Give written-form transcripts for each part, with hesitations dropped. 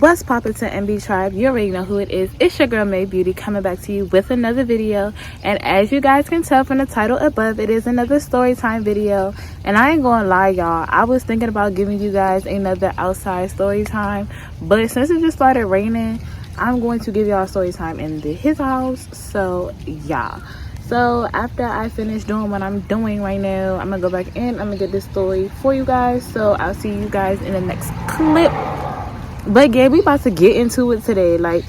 What's poppin' to MB Tribe? You already know who it is. It's your girl MaevëxBeauty coming back to you with another video. And as you guys can tell from the title above, it is another story time video. And I ain't gonna lie, y'all, I was thinking about giving you guys another outside story time, but since it just started raining, I'm going to give y'all story time in his house. So yeah, so after I finish doing what I'm doing right now, I'm gonna go back in, I'm gonna get this story for you guys. So I'll see you guys in the next clip. But yeah, we about to get into it today. Like,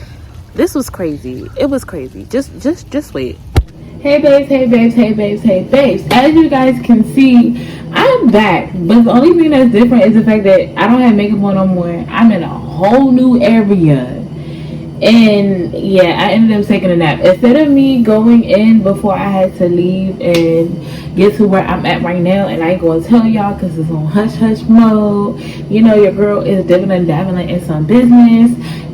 this was crazy. It was crazy. Just wait. Hey babes, hey babes, hey babes, hey babes. As you guys can see, I'm back. But the only thing that's different is the fact that I don't have makeup on no more. I'm in a whole new area. And yeah, I ended up taking a nap. Instead of me going in before I had to leave and get to where I'm at right now, and I ain't gonna tell y'all because it's on hush hush mode. You know, your girl is dibbling and dabbling in some business,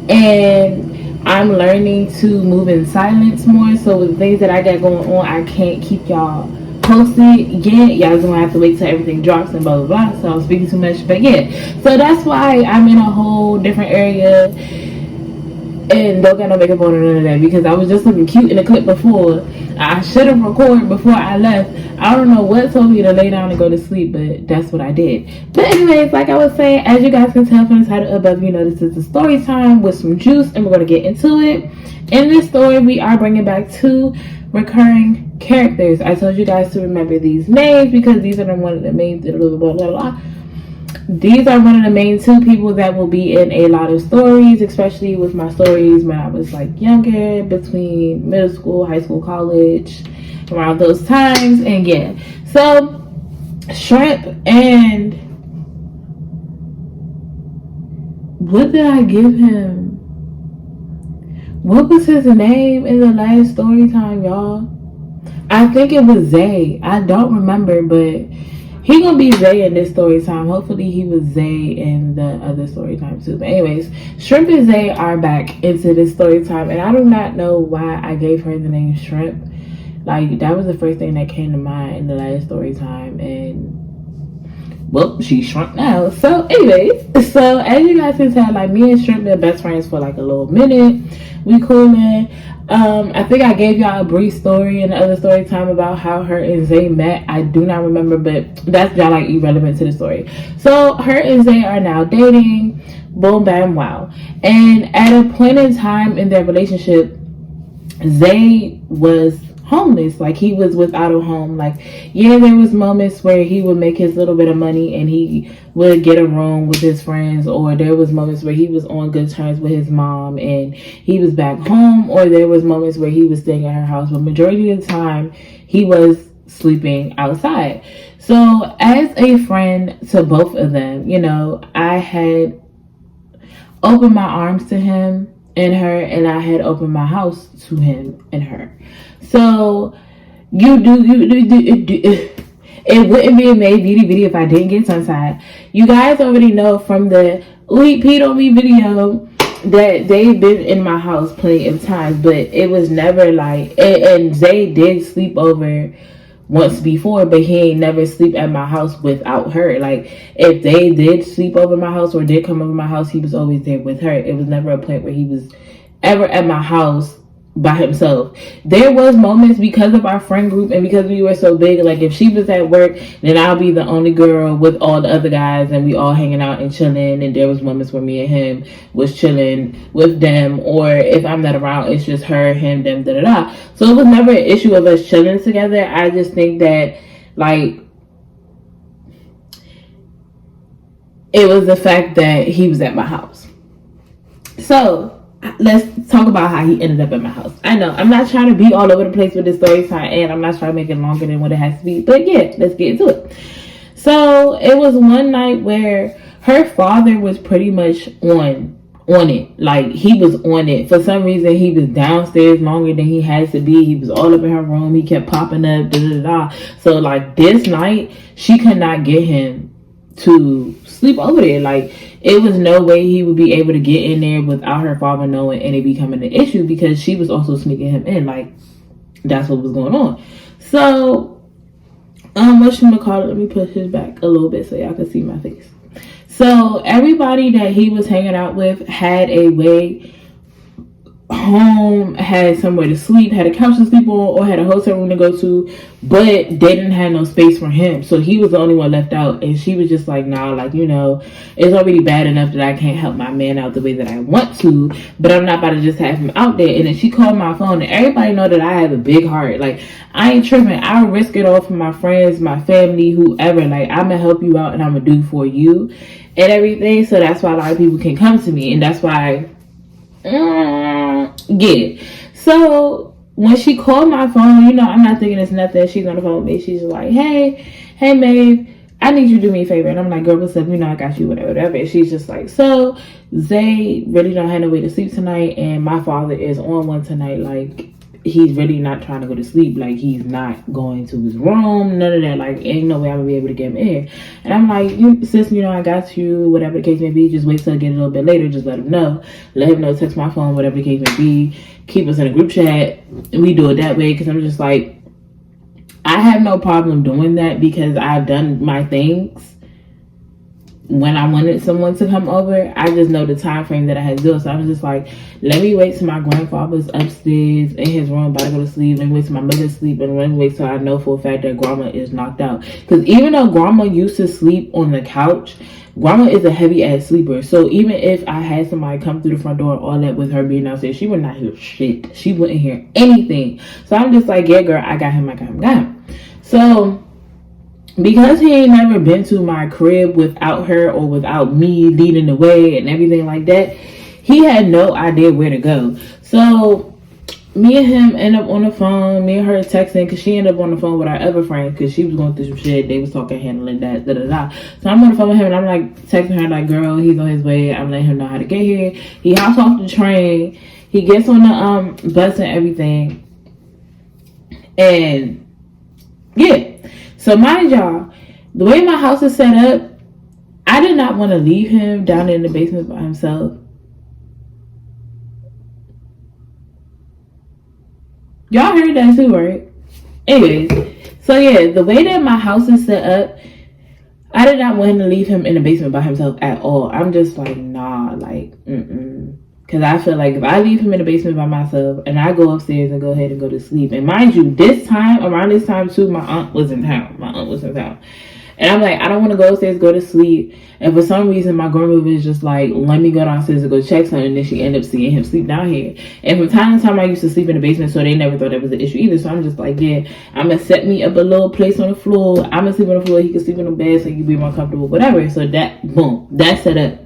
and I'm learning to move in silence more. So with the things that I got going on, I can't keep y'all posted yet. Y'all gonna have to wait till everything drops and blah blah blah. So I'm speaking too much, but yeah, so that's why I'm in a whole different area and don't got no makeup on or none of that, because I was just looking cute in the clip before. I should have recorded before I left. I don't know what told me to lay down and go to sleep, but that's what I did. But anyways, like I was saying, as you guys can tell from the title above, you know this is a story time with some juice, and we're going to get into it. In this story, we are bringing back 2 recurring characters. I told you guys to remember these names because these are one of the main blah blah blah blah blah. These are one of the main 2 people that will be in a lot of stories, especially with my stories when I was like younger, between middle school, high school, college, around those times. And yeah, so Shrimp and what did I give him? What was his name in the last story time, y'all? I think it was Zay. I don't remember, but he gonna be Zay in this story time. Hopefully he was Zay in the other story time too. But anyways, Shrimp and Zay are back into this story time, and I do not know why I gave her the name Shrimp. Like, that was the first thing that came to mind in the last story time, and well, she's shrunk now. So anyways, so as you guys can tell, like, me and Shrimp been best friends for like a little minute. We coolin'. I think I gave y'all a brief story in the other story time about how her and Zay met. I do not remember, but that's y'all like irrelevant to the story. So her and Zay are now dating. Boom, bam, wow. And at a point in time in their relationship, Zay was homeless. Like, he was without a home. Like, yeah, there was moments where he would make his little bit of money and he would get a room with his friends, or there was moments where he was on good terms with his mom and he was back home, or there was moments where he was staying at her house, but majority of the time he was sleeping outside. So as a friend to both of them, you know, I had opened my arms to him and her, and I had opened my house to him and her. So it wouldn't be a MaevëxBeauty video if I didn't get tongue-tied. You guys already know from the Ooh, he peed on me video that they've been in my house plenty of times, but it was never like, and Zay did sleep over once before, but he ain't never sleep at my house without her. Like, if they did sleep over my house or did come over my house, he was always there with her. It was never a point where he was ever at my house by himself. There was moments because of our friend group and because we were so big, like if she was at work, then I'll be the only girl with all the other guys and we all hanging out and chilling, and there was moments where me and him was chilling with them, or if I'm not around, it's just her, him, them, da da da. So it was never an issue of us chilling together. I just think that, like, it was the fact that he was at my house. So let's talk about how he ended up at my house. I know I'm not trying to be all over the place with this story time, and I'm not trying to make it longer than what it has to be, but yeah, let's get into it. So it was one night where her father was pretty much on it. Like, he was on it. For some reason, he was downstairs longer than he had to be. He was all up in her room. He kept popping up, da da da. So like, this night, she could not get him to sleep over there. Like, it was no way he would be able to get in there without her father knowing and it becoming an issue, because she was also sneaking him in. Like, that's what was going on. So whatchamacallit, let me push his back a little bit so y'all can see my face. So everybody that he was hanging out with had a way home, had somewhere to sleep, had a couch to sleep on, or had a hotel room to go to, but they didn't have no space for him. So he was the only one left out, and she was just like, nah, like, you know, it's already bad enough that I can't help my man out the way that I want to, but I'm not about to just have him out there. And then she called my phone, and everybody know that I have a big heart. Like, I ain't tripping. I'll risk it all for my friends, my family, whoever. Like, I'm gonna help you out, and I'm gonna do for you and everything. So that's why a lot of people can come to me, and that's why yeah. So when she called my phone, you know, I'm not thinking it's nothing. She's on the phone with me. She's like, hey Maeve, I need you to do me a favor. And I'm like, girl, what's up? You know, I got you, whatever. And she's just like, so Zay really don't have no way to sleep tonight, and my father is on one tonight. Like, he's really not trying to go to sleep. Like, he's not going to his room, none of that. Like, ain't no way I'm gonna be able to get him in. And I'm like, sis, you know, I got you, whatever the case may be. Just wait till I get a little bit later. Just let him know. Let him know, text my phone, whatever the case may be. Keep us in a group chat, and we do it that way. Because I'm just like, I have no problem doing that, because I've done my things when I wanted someone to come over. I just know the time frame that I had to do. So I was just like, let me wait till my grandfather's upstairs in his room about to go to sleep. Let me wait till my mother's sleep, and let me wait till I know for a fact that grandma is knocked out. Because even though grandma used to sleep on the couch, grandma is a heavy ass sleeper. So even if I had somebody come through the front door, all that with her being downstairs, she would not hear shit. She wouldn't hear anything. So I'm just like, yeah, girl, I got him. So because he ain't never been to my crib without her, or without me leading the way and everything like that, he had no idea where to go. So me and him end up on the phone, me and her texting, because she ended up on the phone with our other friend, because she was going through some shit. They was talking, handling that, So I'm on the phone with him, and I'm like texting her like, girl, he's on his way. I'm letting him know how to get here. He hops off the train. He gets on the bus and everything. And yeah. So mind y'all, the way my house is set up, I did not want to leave him down in the basement by himself. Y'all heard that too, right? Anyways, so yeah, the way that my house is set up, I did not want to leave him in the basement by himself at all. I'm just like, nah, like, Because I feel like if I leave him in the basement by myself and I go upstairs and go ahead and go to sleep. And mind you, around this time too, my aunt was in town. And I'm like, I don't want to go upstairs, go to sleep. And for some reason, my grandmother is just like, let me go downstairs and go check something. And then she ended up seeing him sleep down here. And from time to time, I used to sleep in the basement, so they never thought that was an issue either. So I'm just like, yeah, I'm going to set me up a little place on the floor. I'm going to sleep on the floor. He can sleep in the bed so he can be more comfortable, whatever. So that's set up.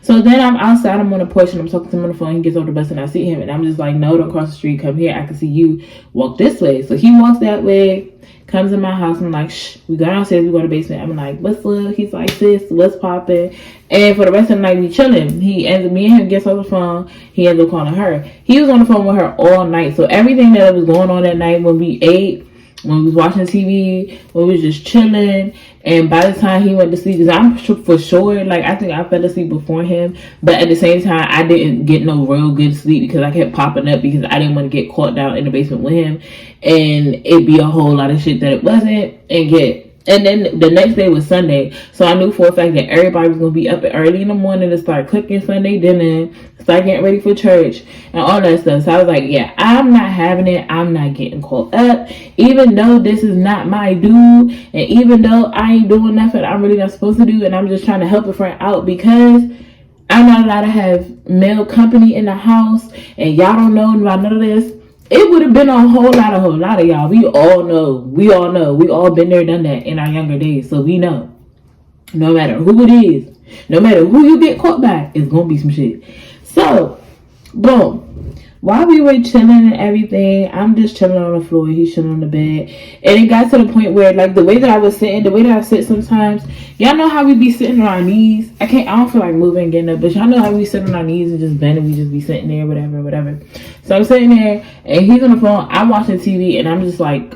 So then I'm outside, I'm on the porch, and I'm talking to him on the phone. He gets off the bus, and I see him, and I'm just like, no, don't cross the street. Come here. I can see you. Walk this way. So he walks that way, comes in my house. I'm like, shh. We go downstairs. We go to the basement. I'm like, what's up? He's like, sis, what's popping? And for the rest of the night, we chilling. Me and him gets off the phone. He ends up calling her. He was on the phone with her all night. So everything that was going on that night, when we ate, when we was watching TV, when we was just chilling, and by the time he went to sleep, because I'm for sure, like, I think I fell asleep before him, but at the same time, I didn't get no real good sleep because I kept popping up because I didn't want to get caught down in the basement with him, and it'd be a whole lot of shit that it wasn't, and then the next day was Sunday, so I knew for a fact that everybody was going to be up early in the morning to start cooking Sunday dinner, start getting ready for church, and all that stuff. So I was like, yeah, I'm not having it. I'm not getting caught up. Even though this is not my due, and even though I ain't doing nothing I'm really not supposed to do, and I'm just trying to help a friend out because I'm not allowed to have male company in the house, and y'all don't know about none of this. It would have been a whole lot of y'all. We all know. We all been there, done that in our younger days. So we know. No matter who it is, no matter who you get caught by, it's going to be some shit. So, boom. While we were chilling and everything, I'm just chilling on the floor. He's chilling on the bed. And it got to the point where, like, the way that I was sitting, the way that I sit sometimes, y'all know how we be sitting on our knees? I don't feel like moving and getting up, but y'all know how we sit on our knees and just bend and we just be sitting there, whatever. So I'm sitting there, and he's on the phone. I'm watching TV, and I'm just like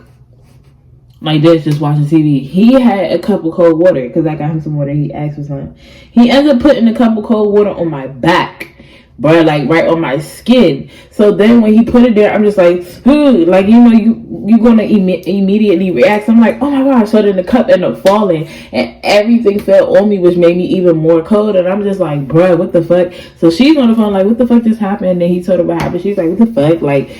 this, just watching TV. He had a cup of cold water, because I got him some water. He asked for some. He ends up putting a cup of cold water on my back. bro, like right on my skin. So then when he put it there, I'm just like, like, you know, you're gonna immediately react. So I'm like, oh my gosh. So then the cup ended up falling and everything fell on me, which made me even more cold. And I'm just like, bro, what the fuck? So she's on the phone like, what the fuck just happened? And then he told her what happened. She's like, what the fuck? Like,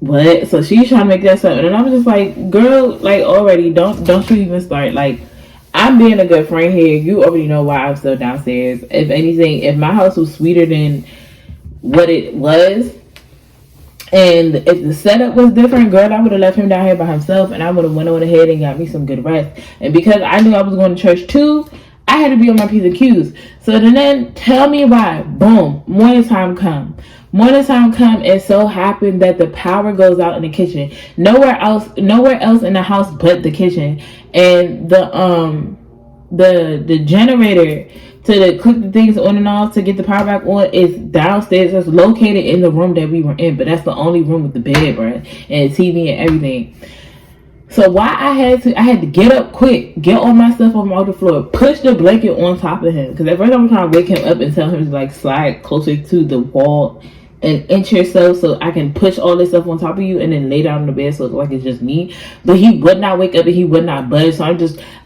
what? So she's trying to make that something. And I'm just like, girl, like, already, don't you even start. Like, I'm being a good friend here. You already know why I'm still downstairs. If anything, if my house was sweeter than what it was, and if the setup was different, girl, I would have left him down here by himself, and I would have went on ahead and got me some good rest. And because I knew I was going to church too, I had to be on my P's and Q's. So then tell me why. Boom. Morning time come, and so happened that the power goes out in the kitchen. Nowhere else in the house but the kitchen. And the generator to click the things on and off to get the power back on is downstairs. It's located in the room that we were in, but that's the only room with the bed, bro, and TV and everything. So why I had to get up quick, get all my stuff off the floor, push the blanket on top of him, because at first I was trying to wake him up and tell him to like slide closer to the wall an inch or so I can push all this stuff on top of you and then lay down on the bed so it's like it's just me. But he would not wake up and he would not budge. So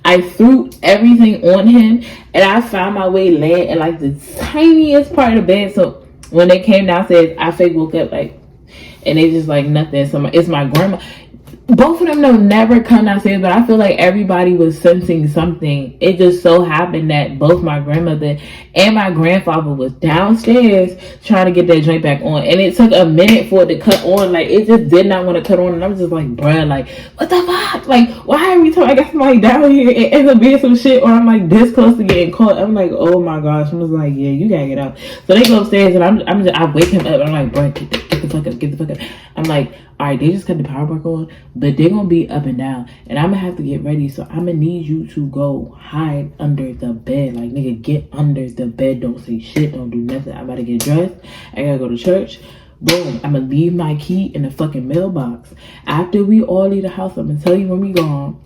I threw everything on him and I found my way laying in like the tiniest part of the bed. So when they came downstairs, I fake woke up like, and they just like nothing. So it's my grandma. Both of them don't never come downstairs, but I feel like everybody was sensing something. It just so happened that both my grandmother and my grandfather was downstairs trying to get that joint back on. And it took a minute for it to cut on. Like, it just did not want to cut on. And I'm just like, bruh, like, what the fuck? Like, why every time I got somebody down here, it ends up being some shit, or I'm like this close to getting caught? I'm like, oh my gosh. I was like, yeah, you gotta get out. So they go upstairs and I wake him up. And I'm like, bruh, get the fuck up. I'm like, all right, they just cut the power back on, but they're gonna be up and down, and I'm gonna have to get ready. So I'm gonna need you to go hide under the bed. Like, nigga, get under the bed. Don't say shit. Don't do nothing. I'm about to get dressed. I gotta go to church. Boom. I'm gonna leave my key in the fucking mailbox. After we all leave the house, I'm gonna tell you when we gone.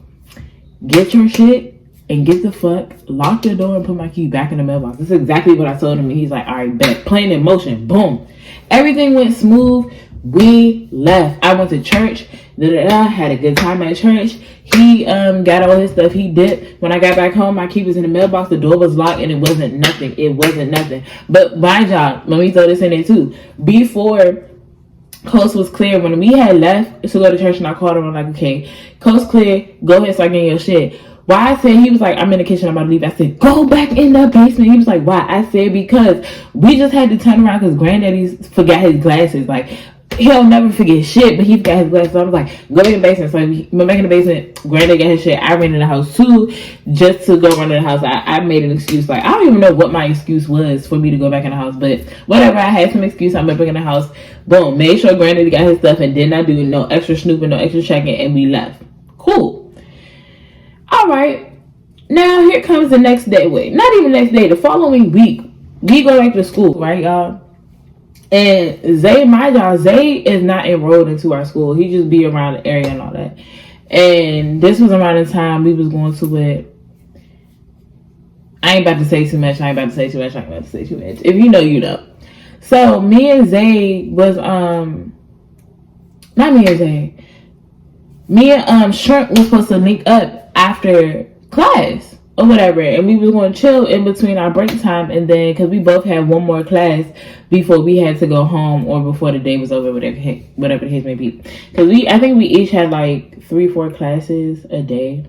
Get your shit and get the fuck. Lock the door and put my key back in the mailbox. That's exactly what I told him. He's like, all right, bet. Plan in motion. Boom. Everything went smooth. We left. I went to church. Had a good time at church. He got all his stuff. He dipped. When I got back home, my key was in the mailbox. The door was locked, and it wasn't nothing. But my job, let me throw this in there too. Before coast was clear, when we had left to go to church, and I called him, I'm like, okay, coast clear. Go ahead, start getting your shit. Why I said, he was like, I'm in the kitchen, I'm about to leave. I said, go back in the basement. He was like, why? I said, because we just had to turn around because granddaddy forgot his glasses. Like, he'll never forget shit, but he forgot his glasses. So I was like, go in the basement. So we went back in the basement. Granddad got his shit. I ran in the house too, just to go run in the house. I made an excuse. Like, I don't even know what my excuse was for me to go back in the house, but whatever. I had some excuse. I'm back in the house. Boom. Made sure Granddaddy got his stuff and did not do no extra snooping, no extra checking, and we left. Cool. All right. Now here comes the next day. Wait, not even next day. The following week, we go back to school, right, y'all? And Zay is not enrolled into our school. He just be around the area and all that. And this was around the time we was going to it. I ain't about to say too much. If you know, you know. So me and Zay was not me and Zay. Me and Shrimp was supposed to link up after class or whatever, and we were going to chill in between our break time, and then because we both had one more class before we had to go home, or before the day was over, whatever the case may be. Because I think we each had like 3-4 classes a day.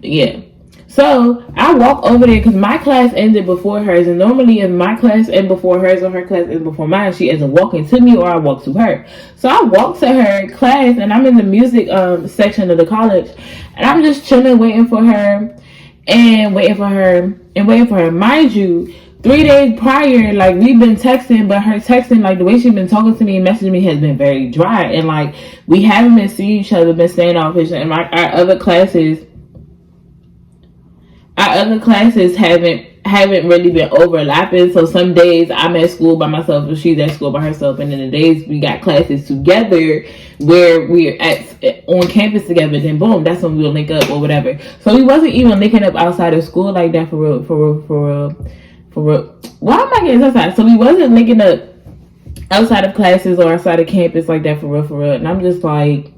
Yeah. So I walk over there because my class ended before hers, and normally if my class ends before hers or her class ends before mine, she ends up walking to me or I walk to her. So I walk to her class, and I'm in the music section of the college, and I'm just chilling, waiting for her. Mind you, 3 days prior, like, we've been texting, but her texting, like, the way she's been talking to me and messaging me has been very dry, and like, we haven't been seeing each other, been staying off, and our other classes haven't really been overlapping. So some days I'm at school by myself and she's at school by herself, and then the days we got classes together where we're on campus together, then boom, that's when we'll link up or whatever. So we wasn't even linking up outside of school like that for For real. Why am I getting so sad? So we wasn't linking up outside of classes or outside of campus like that, for real. And I'm just like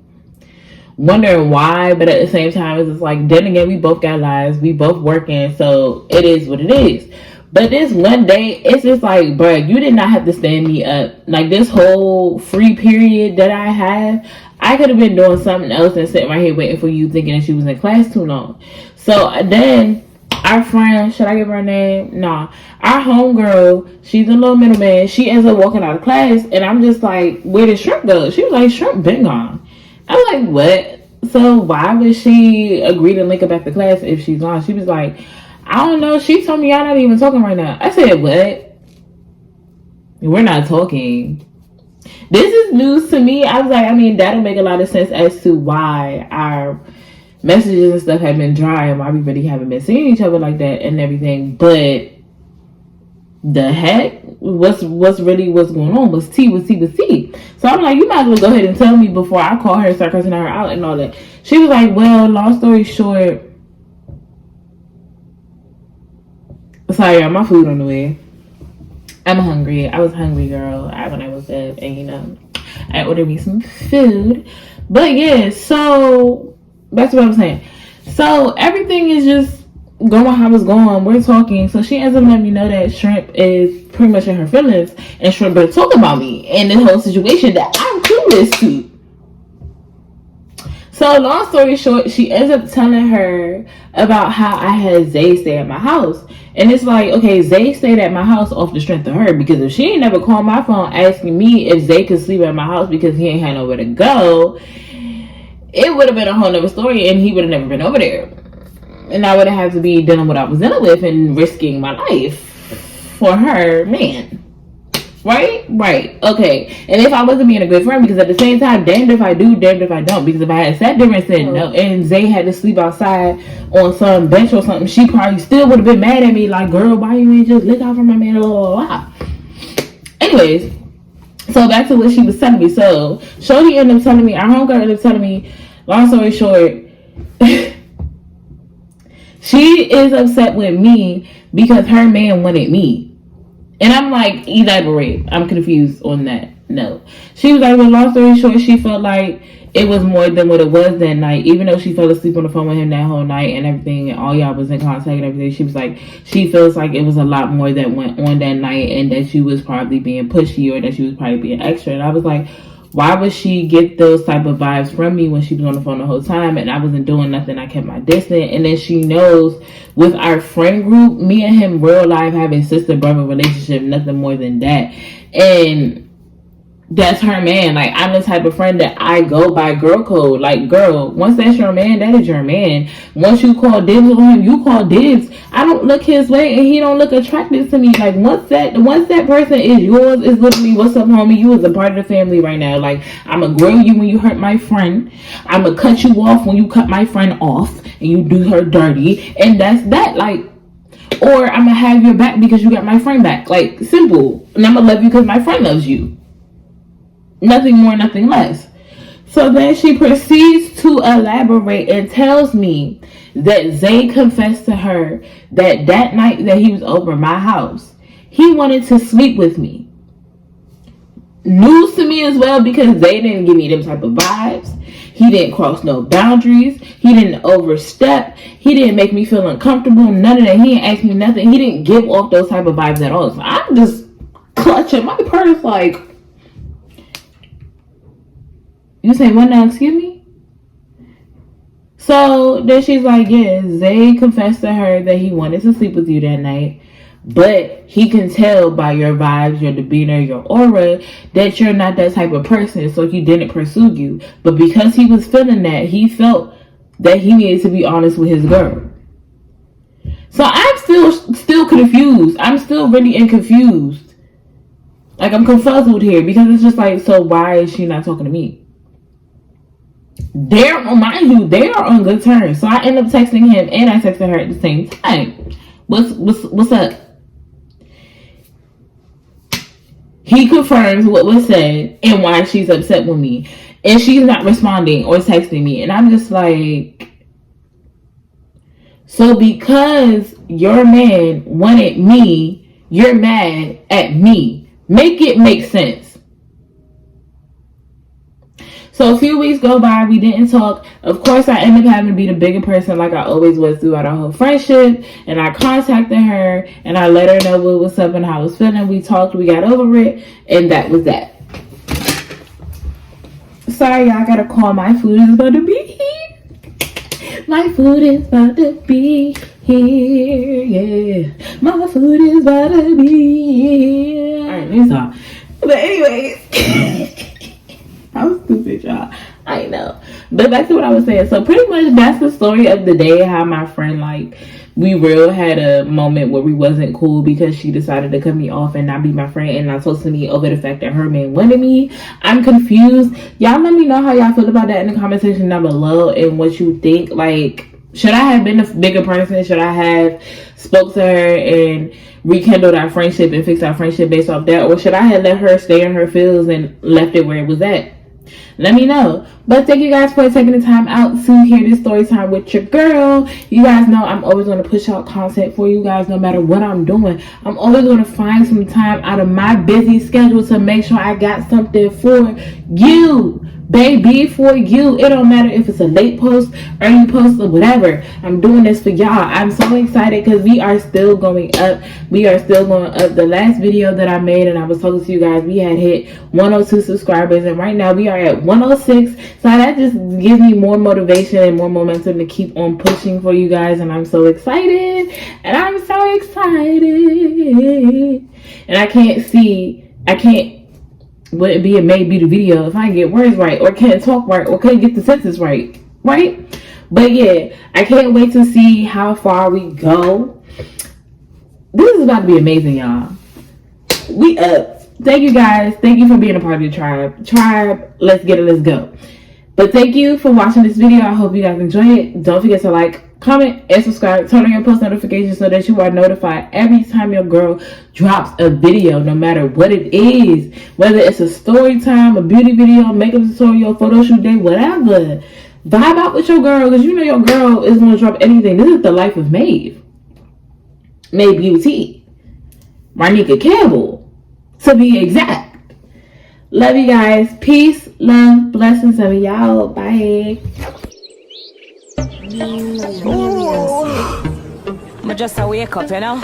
wondering why, but at the same time, it's just like, then again, we both got lives, we both working, so it is what it is. But this one day, it's just like, bruh, you did not have to stand me up. Like, this whole free period that I have, I could have been doing something else and sitting right here waiting for you, thinking that she was in class too long. So then our friend, should I give her a name? Nah. Our homegirl, she's a little middleman. She ends up walking out of class, and I'm just like, where did Shrimp go? She was like, Shrimp been gone. I was like, what? So why would she agree to link up after class if she's gone? She was like, I don't know. She told me y'all not even talking right now. I said, what? We're not talking. This is news to me. I was like, I mean, that'll make a lot of sense as to why our messages and stuff have been dry and why we really haven't been seeing each other like that and everything. But the heck, what's going on? What's tea? So I'm like, you might as well go ahead and tell me before I call her and start cussing her out and all that. She was like, well, long story short, sorry, y'all, my food on the way. I'm hungry. I was hungry, girl, when I was up, and you know, I ordered me some food. But yeah, so that's what I'm saying. So everything is just going how it's going. We're talking. So she ends up letting me know that Shrimp is pretty much in her feelings, and Shrimp better talk about me and this whole situation that I'm clueless to. So long story short, she ends up telling her about how I had Zay stay at my house. And it's like, okay, Zay stayed at my house off the strength of her, because if she ain't never called my phone asking me if Zay could sleep at my house because he ain't had nowhere to go, it would have been a whole nother story, and he would have never been over there. And I would have had to be dealing with what I was dealing with and risking my life for her man. Right? Okay. And if I wasn't being a good friend, because at the same time, damned if I do, damned if I don't. Because if I had sat there and said no, and Zay had to sleep outside on some bench or something, she probably still would have been mad at me, like, girl, why you ain't just lick out for my man, blah, blah, blah. Anyways, so back to what she was telling me. So Shorty ended up telling me, our homegirl ended up telling me, long story short, she is upset with me because her man wanted me. And I'm like, elaborate. I'm confused on that. No. She was like, well, long story short, she felt like it was more than what it was that night. Even though she fell asleep on the phone with him that whole night and everything, and all y'all was in contact and everything, she was like, she feels like it was a lot more that went on that night, and that she was probably being pushy, or that she was probably being extra. And I was like, why would she get those type of vibes from me when she was on the phone the whole time and I wasn't doing nothing? I kept my distance. And then she knows with our friend group, me and him real life having sister-brother relationship, nothing more than that. And that's her man. Like, I'm the type of friend that I go by girl code. Like, girl, once that's your man, that is your man. Once you call dibs on him, you call dibs. I don't look his way and he don't look attractive to me. Like, once that person is yours, it's literally, what's up, homie? You is a part of the family right now. Like, I'ma grill you when you hurt my friend. I'ma cut you off when you cut my friend off and you do her dirty. And that's that. Like, or I'ma have your back because you got my friend back. Like, simple. And I'ma love you because my friend loves you. Nothing more, nothing less. So then she proceeds to elaborate and tells me that Zay confessed to her that night that he was over my house, he wanted to sleep with me. News to me as well, because Zay didn't give me them type of vibes. He didn't cross no boundaries. He didn't overstep. He didn't make me feel uncomfortable. None of that. He didn't ask me nothing. He didn't give off those type of vibes at all. So I'm just clutching my purse like, you say what now? Excuse me? So then she's like, yeah, Zay confessed to her that he wanted to sleep with you that night, but he can tell by your vibes, your demeanor, your aura, that you're not that type of person, so he didn't pursue you. But because he was feeling that, he felt that he needed to be honest with his girl. So I'm still confused. I'm still really confused. Like, I'm confuzzled here, because it's just like, so why is she not talking to me? They are on good terms. So I end up texting him and I texted her at the same time. What's up? He confirms what was said and why she's upset with me. And she's not responding or texting me. And I'm just like, so because your man wanted me you're mad at me. Make it make sense. So a few weeks go by, we didn't talk. Of course, I ended up having to be the bigger person like I always was throughout our whole friendship. And I contacted her and I let her know what was up and how I was feeling. We talked, we got over it, and that was that. Sorry, y'all, I gotta call. My food is about to be here. My food is about to be here, yeah. My food is about to be here. Alright, new song. But anyways, I'm stupid, y'all. I know. But back to what I was saying. So pretty much that's the story of the day. How my friend, like, we real had a moment where we wasn't cool because she decided to cut me off and not be my friend and not talk to me over the fact that her man wanted me. I'm confused. Y'all let me know how y'all feel about that in the comment section down below and what you think. Like, should I have been a bigger person? Should I have spoke to her and rekindled our friendship and fixed our friendship based off that? Or should I have let her stay in her feels and left it where it was at? Let me know. But thank you guys for taking the time out to hear this story time with your girl. You guys know I'm always going to push out content for you guys no matter what I'm doing. I'm always going to find some time out of my busy schedule to make sure I got something for you. Baby, for you. It don't matter if it's a late post, early post, or whatever. I'm doing this for y'all. I'm so excited because we are still going up. We are still going up. The last video that I made and I was talking to you guys, we had hit 102 subscribers and right now we are at 106. So that just gives me more motivation and more momentum to keep on pushing for you guys, and I'm so excited. And I'm so excited. And I can't would it be a MaevëBeauty video if I get words right or can't talk right or can't get the sentence right? But yeah, I can't wait to see how far we go. This is about to be amazing, y'all. We up. Thank you guys. Thank you for being a part of the tribe. Let's get it. Let's go. But thank you for watching this video. I hope you guys enjoy it. Don't forget to like, comment, and subscribe. Turn on your post notifications so that you are notified every time your girl drops a video, no matter what it is. Whether it's a story time, a beauty video, makeup tutorial, photo shoot day, whatever. Vibe out with your girl because you know your girl is going to drop anything. This is the life of MaevëBeauty. Marnika Campbell, to be exact. Love you guys. Peace, love, blessings, and y'all. Bye. I'm just a wake up, you know.